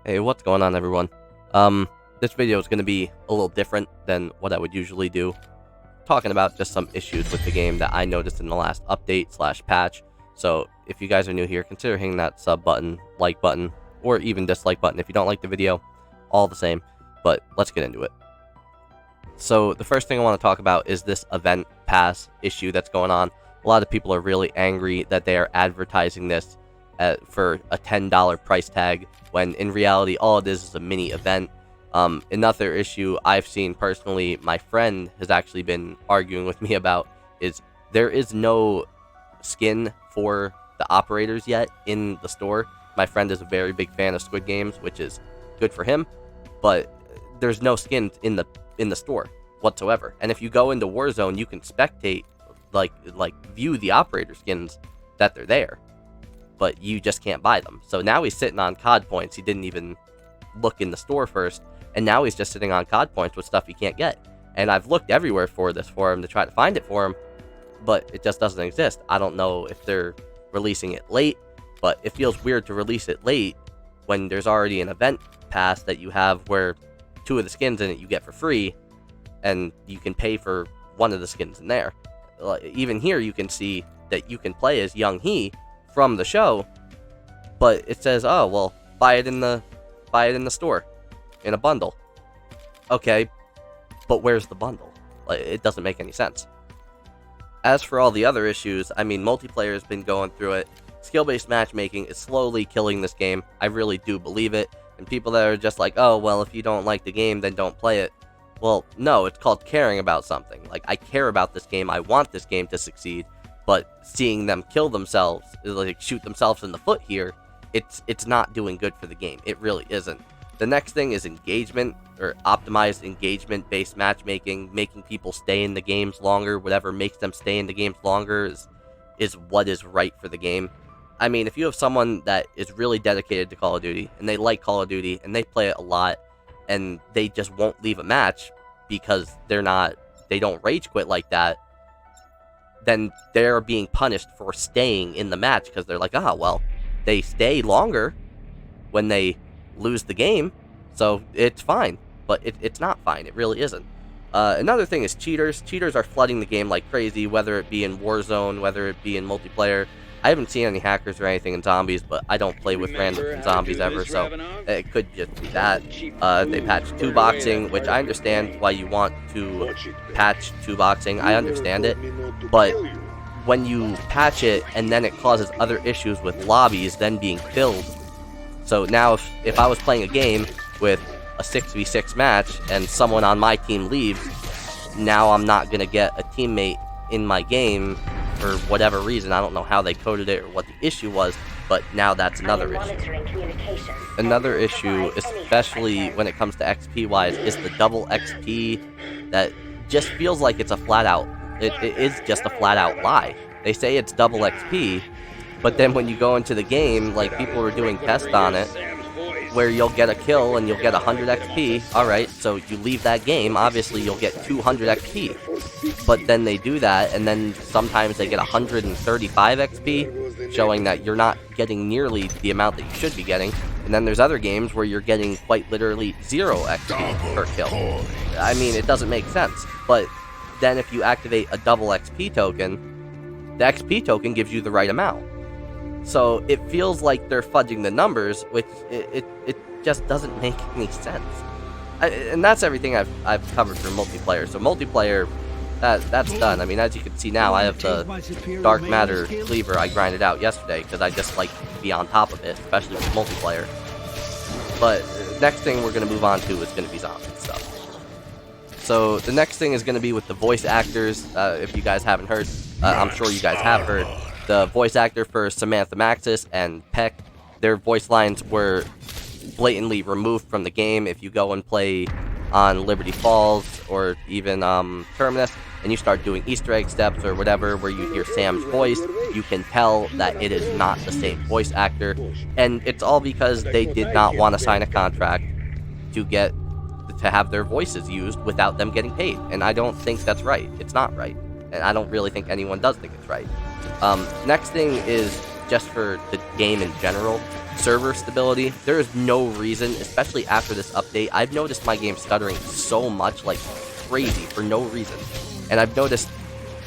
Hey, what's going on, everyone? This video is going to be a little different than what I would usually do, talking about just some issues with the game that I noticed in the last update/patch. So if you guys are new here, consider hitting that sub button, like button, or even dislike button if you don't like the video, all the same. But let's get into it. So the first thing I want to talk about is this event pass issue that's going on. A lot of people are really angry that they are advertising this for a $10 price tag, when in reality all it is a mini event. Another issue I've seen personally, my friend has actually been arguing with me about, is there is no skin for the operators yet in the store. My friend is a very big fan of Squid Games, which is good for him, but there's no skins in the store whatsoever. And if you go into Warzone, you can spectate, like view the operator skins that they're there, but you just can't buy them. So now he's sitting on COD points. He didn't even look in the store first, and now he's just sitting on COD points with stuff he can't get. And I've looked everywhere for him to try to find it for him, but it just doesn't exist. I don't know if they're releasing it late, but it feels weird to release it late when there's already an event pass that you have where 2 of the skins in it you get for free, and you can pay for 1 of the skins in there. Even here you can see that you can play as Young He from the show, but it says, oh well, buy it in the store in a bundle. Okay, but where's the bundle? It doesn't make any sense. As for all the other issues, I mean, multiplayer has been going through it. Skill-based matchmaking is slowly killing this game. I really do believe it. And people that are just like, oh well, if you don't like the game, then don't play it. Well, no, it's called caring about something. Like, I care about this game, I want this game to succeed, but seeing them kill themselves, like shoot themselves in the foot here, it's not doing good for the game. It really isn't. The next thing is engagement, or optimized engagement-based matchmaking, making people stay in the games longer. Whatever makes them stay in the games longer is what is right for the game. I mean, if you have someone that is really dedicated to Call of Duty, and they like Call of Duty, and they play it a lot, and they just won't leave a match because they don't rage quit like that, then they're being punished for staying in the match because they're like, well, they stay longer when they lose the game, so it's fine. But it's not fine. It really isn't. Another thing is cheaters. Cheaters are flooding the game like crazy, whether it be in Warzone, whether it be in multiplayer. I haven't seen any hackers or anything in zombies, but I don't play with random zombies ever, so it could just be that. They patched 2-boxing, which I understand why you want to patch 2-boxing. I understand it, but when you patch it and then it causes other issues with lobbies then being filled. So now if I was playing a game with a 6v6 match and someone on my team leaves, now I'm not going to get a teammate in my game for whatever reason. I don't know how they coded it or what the issue was, but now that's another issue. Another issue, especially when it comes to XP wise, is the double XP that just feels like it's a flat out, it is just a flat out lie. They say it's double XP, but then when you go into the game, like people were doing tests on it, where you'll get a kill and you'll get 100 XP. Alright, so you leave that game, obviously you'll get 200 XP. But then they do that, and then sometimes they get 135 XP, showing that you're not getting nearly the amount that you should be getting. And then there's other games where you're getting quite literally 0 XP per kill. I mean, it doesn't make sense. But then if you activate a double XP token, the XP token gives you the right amount. So it feels like they're fudging the numbers, which it just doesn't make any sense. And that's everything I've covered for multiplayer. So multiplayer, that's done. I mean, as you can see now, I have the Dark Matter Cleaver. I grinded out yesterday because I just like to be on top of it, especially with multiplayer. But next thing we're going to move on to is going to be zombie stuff. So the next thing is going to be with the voice actors. If you guys haven't heard, I'm sure you guys have heard. The voice actor for Samantha Maxis and Peck, their voice lines were blatantly removed from the game. If you go and play on Liberty Falls or even Terminus, and you start doing Easter egg steps or whatever where you hear Sam's voice, you can tell that it is not the same voice actor. And it's all because they did not want to sign a contract to have their voices used without them getting paid. And I don't think that's right. It's not right. And I don't really think anyone does think it's right. Next thing is just for the game in general, server stability, there is no reason, especially after this update, I've noticed my game stuttering so much, like crazy, for no reason. And I've noticed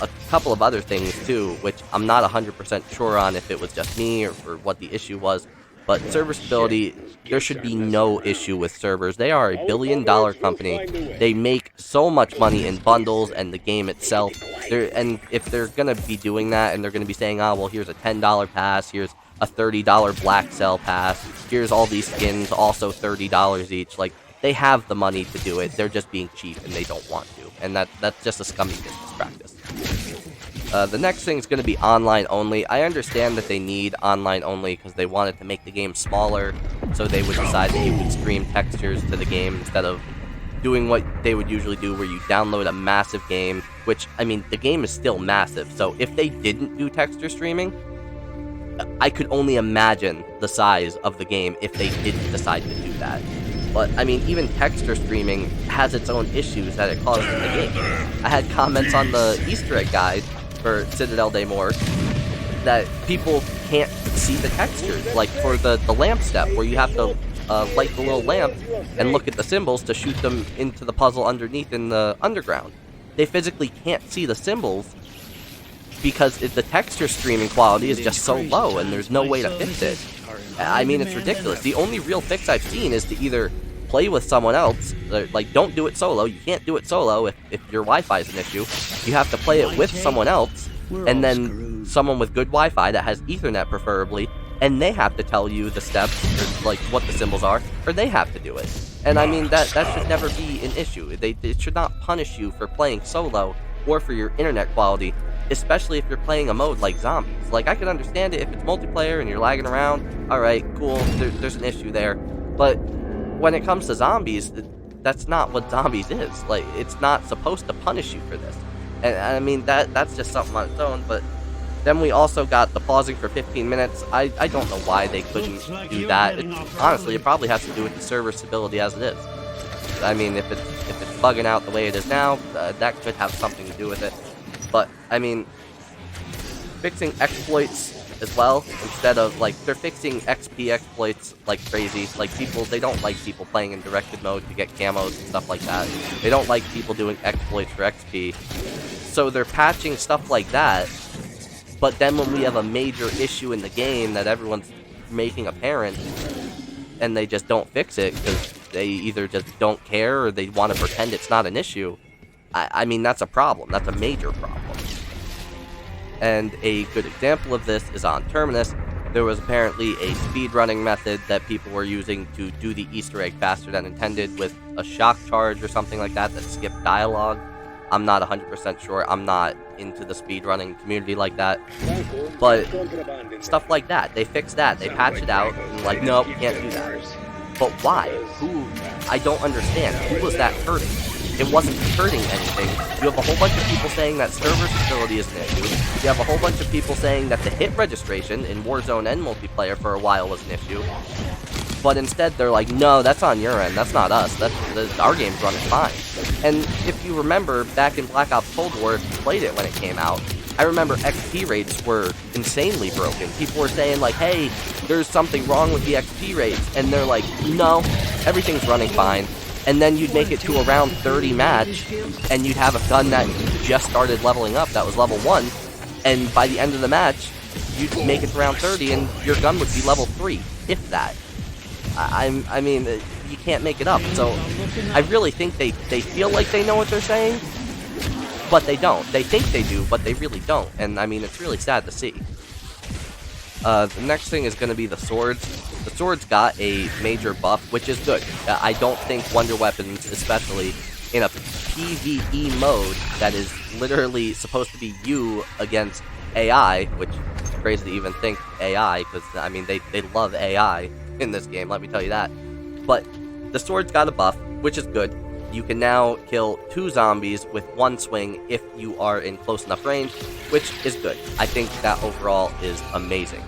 a couple of other things too, which I'm not 100% sure on if it was just me or what the issue was. But server stability, there should be no issue with servers. They are a billion-dollar company. They make so much money in bundles and the game itself. And if they're going to be doing that and they're going to be saying, oh, well, here's a $10 pass, here's a $30 black sale pass, here's all these skins, also $30 each. Like, they have the money to do it. They're just being cheap and they don't want to. And that's just a scummy business practice. The next thing is going to be online only. I understand that they need online only because they wanted to make the game smaller, so they would decide that you could stream textures to the game instead of doing what they would usually do, where you download a massive game, which, I mean, the game is still massive, so if they didn't do texture streaming, I could only imagine the size of the game if they didn't decide to do that. But, I mean, even texture streaming has its own issues that it causes in the game. I had comments on the Easter egg guide for Citadel Day More that people can't see the textures, like for the lamp step, where you have to light the little lamp and look at the symbols to shoot them into the puzzle underneath in the underground. They physically can't see the symbols because the texture streaming quality is just so low and there's no way to fix it. I mean, it's ridiculous. The only real fix I've seen is to either play with someone else, like, don't do it solo. You can't do it solo if your Wi-Fi is an issue. You have to play it with someone else, and then someone with good Wi-Fi that has Ethernet preferably, and they have to tell you the steps, or like what the symbols are, or they have to do it. And I mean, that should never be an issue. It should not punish you for playing solo or for your internet quality, especially if you're playing a mode like zombies. Like, I can understand it if it's multiplayer and you're lagging around. Alright, cool, there's an issue there. But when it comes to zombies, that's not what zombies is. Like, it's not supposed to punish you for this. And I mean, that's just something on its own. But then we also got the pausing for 15 minutes. I don't know why they couldn't do that. Honestly, it probably has to do with the server stability as it is. I mean, if it's bugging out the way it is now, that could have something to do with it. But, I mean, fixing exploits as well, instead of, like, they're fixing XP exploits like crazy. Like, they don't like people playing in directed mode to get camos and stuff like that. They don't like people doing exploits for XP. So they're patching stuff like that, but then when we have a major issue in the game that everyone's making apparent, and they just don't fix it because they either just don't care or they want to pretend it's not an issue, I mean, that's a problem. That's a major problem. And a good example of this is on Terminus. There was apparently a speedrunning method that people were using to do the Easter egg faster than intended with a shock charge or something like that skipped dialogue. I'm not 100% sure. I'm not into the speedrunning community like that. But stuff like that. They fixed that. They patched it out. And like, nope, can't do that. But why? Who? I don't understand. Who was that hurting? It wasn't hurting anything. You have a whole bunch of people saying that server stability is an issue. You have a whole bunch of people saying that the hit registration in Warzone and multiplayer for a while was an issue. But instead, they're like, no, that's on your end. That's not us. Our game's running fine. And if you remember, back in Black Ops Cold War, if you played it when it came out, I remember XP rates were insanely broken. People were saying, like, hey, there's something wrong with the XP rates. And they're like, no, everything's running fine. And then you'd make it to a round 30 match, and you'd have a gun that just started leveling up, that was level 1, and by the end of the match, you'd make it to round 30, and your gun would be level 3, if that. I mean, you can't make it up, so I really think they feel like they know what they're saying, but they don't. They think they do, but they really don't, and I mean, it's really sad to see. The next thing is going to be the swords. The swords got a major buff, which is good. I don't think wonder weapons, especially in a PvE mode that is literally supposed to be you against AI, which is crazy to even think AI, because, I mean, they love AI in this game, let me tell you that. But the swords got a buff, which is good. You can now kill 2 zombies with 1 swing if you are in close enough range, which is good. I think that overall is amazing.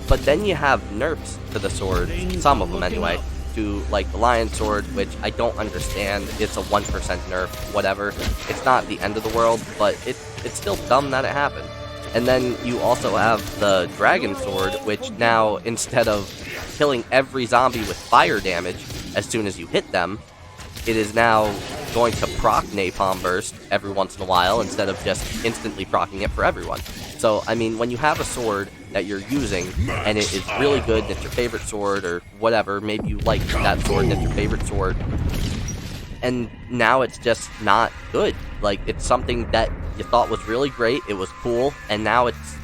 But then you have nerfs to the swords, some of them anyway, to like the lion sword, which I don't understand. It's a 1% nerf, whatever. It's not the end of the world, but it's still dumb that it happened. And then you also have the Dragon Sword, which now, instead of killing every zombie with fire damage as soon as you hit them, it is now going to proc Napalm Burst every once in a while instead of just instantly procking it for everyone. So, I mean, when you have a sword that you're using, and it is really good, and it's your favorite sword, or whatever, maybe you like that sword, and it's your favorite sword, and now it's just not good. Like, it's something that you thought was really great, it was cool, and now it's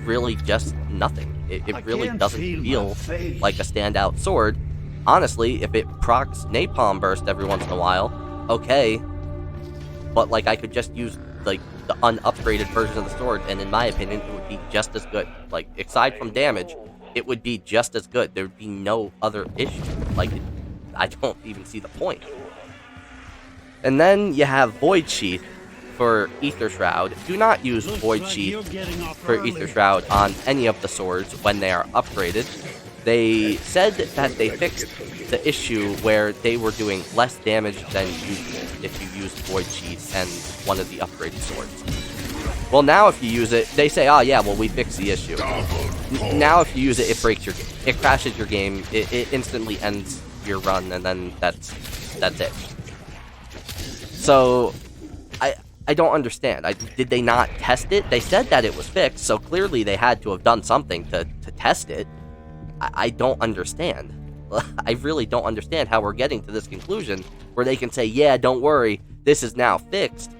really just nothing. It really doesn't feel like a standout sword. Honestly, if it procs Napalm Burst every once in a while, okay, but, like, I could just use, like, the unupgraded version of the sword, and in my opinion, it would be just as good. Like, aside from damage, it would be just as good. There would be no other issue. Like, I don't even see the point. And then you have Void Sheath for Aether Shroud. Do not use Void Sheath for Aether Shroud on any of the swords when they are upgraded. They said that they fixed the issue where they were doing less damage than usual if you used Void Sheath and one of the upgraded swords. Well, now if you use it, they say, oh yeah, well, we fixed the issue. Now if you use it, it breaks your game. It crashes your game. It instantly ends your run, and then that's it. So, I don't understand. Did they not test it? They said that it was fixed, so clearly they had to have done something to test it. I don't understand. I really don't understand how we're getting to this conclusion where they can say, yeah, don't worry, this is now fixed,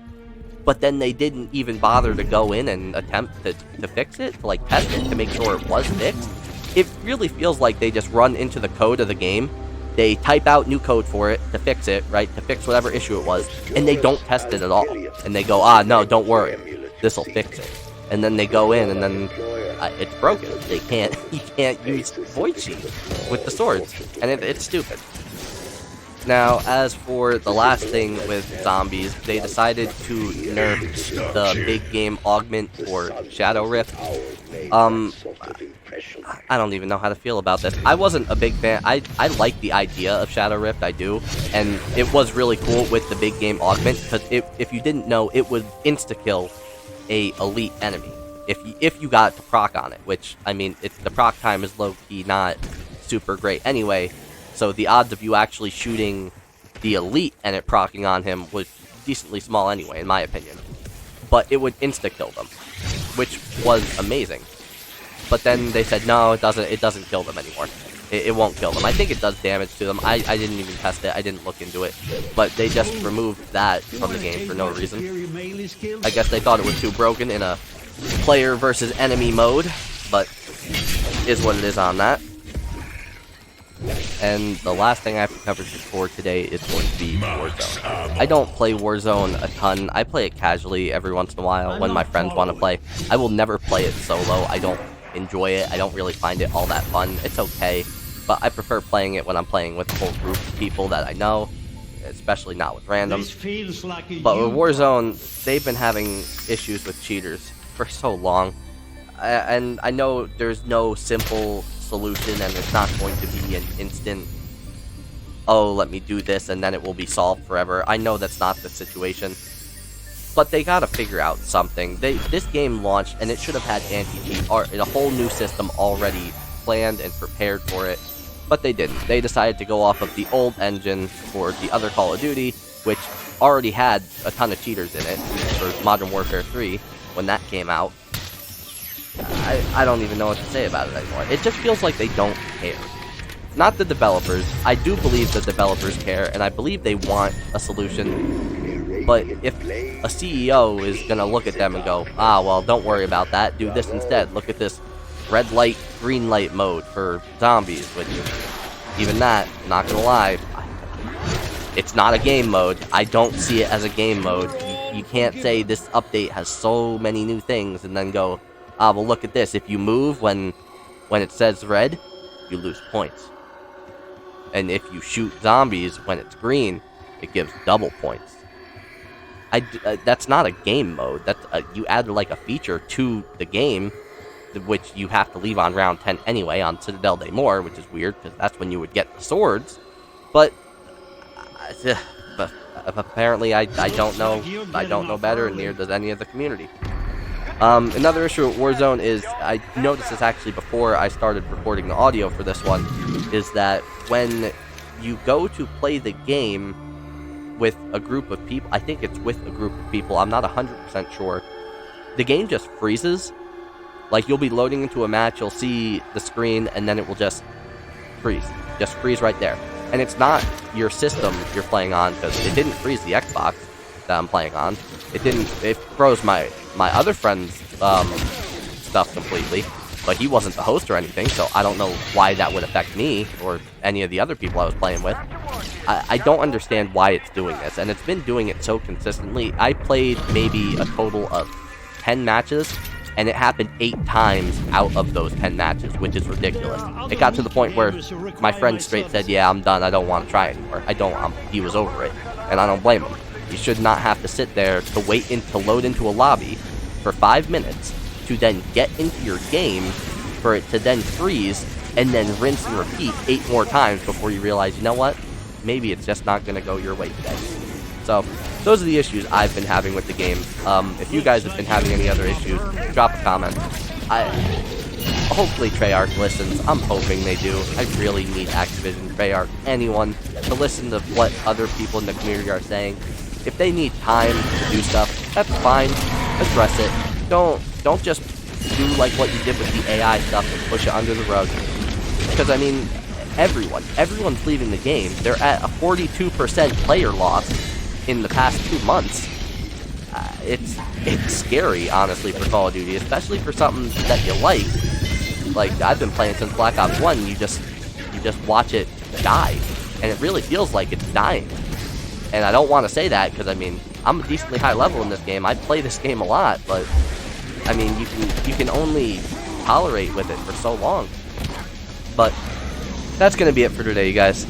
but then they didn't even bother to go in and attempt to fix it, to like test it, to make sure it was fixed. It really feels like they just run into the code of the game, they type out new code for it to fix it, right, to fix whatever issue it was, and they don't test it at all. And they go, no, don't worry, this'll fix it. And then they go in, and then it's broken. You can't use Void Sheath with the swords, and it's stupid. Now, as for the last thing with zombies, they decided to nerf the big game augment for Shadow Rift. I don't even know how to feel about this. I wasn't a big fan. I like the idea of Shadow Rift, I do, and it was really cool with the big game augment, because if you didn't know, it would insta-kill a elite enemy if you got to proc on it, which, I mean, the proc time is low-key not super great anyway, so the odds of you actually shooting the elite and it proccing on him was decently small anyway, in my opinion. But it would insta-kill them, which was amazing. But then they said, no, it doesn't kill them anymore. It won't kill them. I think it does damage to them. I didn't even test it. I didn't look into it. But they just removed that from the game for no reason. I guess they thought it was too broken in a player versus enemy mode, but is what it is on that. And the last thing I have to cover for today is going to be Warzone. I don't play Warzone a ton. I play it casually every once in a while when my friends want to play. I will never play it solo. I don't enjoy it. I don't really find it all that fun. It's okay, but I prefer playing it when I'm playing with a whole group of people that I know, especially not with randoms. But with Warzone, they've been having issues with cheaters for so long, and I know there's no simple solution, and it's not going to be an instant, oh, let me do this and then it will be solved forever. I know that's not the situation, but they gotta figure out something. This game launched and it should have had anti-cheat, or a whole new system already planned and prepared for it, but they didn't. They decided to go off of the old engine for the other Call of Duty, which already had a ton of cheaters in it for Modern Warfare 3 when that came out. I don't even know what to say about it anymore. It just feels like they don't care. Not the developers. I do believe the developers care, and I believe they want a solution. But if a CEO is going to look at them and go, well, don't worry about that, do this instead. Look at this red light, green light mode for zombies, which, even that, not going to lie, it's not a game mode. I don't see it as a game mode. You can't say this update has so many new things and then go, well, look at this. If you move when it says red, you lose points. And if you shoot zombies when it's green, it gives double points. That's not a game mode. That's you added like a feature to the game, which you have to leave on round 10 anyway on Citadel Day More, which is weird because that's when you would get the swords. But apparently I don't know. I don't know better, and neither does any of the community. Another issue with Warzone is, I noticed this actually before I started recording the audio for this one, is that when you go to play the game with a group of people, I think it's with a group of people, I'm not 100% sure, the game just freezes. Like, you'll be loading into a match, you'll see the screen, and then it will just freeze right there. And it's not your system you're playing on, because it didn't freeze the Xbox that I'm playing on. It froze my other friend's stuff completely, but he wasn't the host or anything, so I don't know why that would affect me or any of the other people I was playing with. I don't understand why it's doing this, and it's been doing it so consistently. I played maybe a total of 10 matches, and it happened 8 times out of those 10 matches, which is ridiculous. It got to the point where my friend straight said, yeah, I'm done, I don't want to try anymore. He was over it, and I don't blame him. You should not have to sit there to to load into a lobby for 5 minutes, to then get into your game, for it to then freeze, and then rinse and repeat 8 more times before you realize, you know what, maybe it's just not going to go your way today. So, those are the issues I've been having with the game. If you guys have been having any other issues, drop a comment. Hopefully Treyarch listens. I'm hoping they do. I really need Activision, Treyarch, anyone to listen to what other people in the community are saying. If they need time to do stuff, that's fine. Address it. Don't just do like what you did with the AI stuff and push it under the rug. Because, I mean, everyone's leaving the game. They're at a 42% player loss in the past 2 months. It's scary, honestly, for Call of Duty, especially for something that you like. Like, I've been playing since Black Ops 1, you just watch it die, and it really feels like it's dying. And I don't want to say that, because, I mean, I'm a decently high level in this game, I play this game a lot, but, I mean, you can only tolerate with it for so long. But that's going to be it for today, you guys.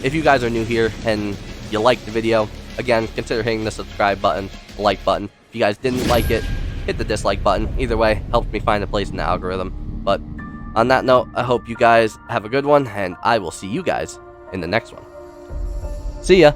If you guys are new here, and you liked the video, again, consider hitting the subscribe button, the like button. If you guys didn't like it, hit the dislike button. Either way, helps me find a place in the algorithm. But on that note, I hope you guys have a good one, and I will see you guys in the next one. See ya!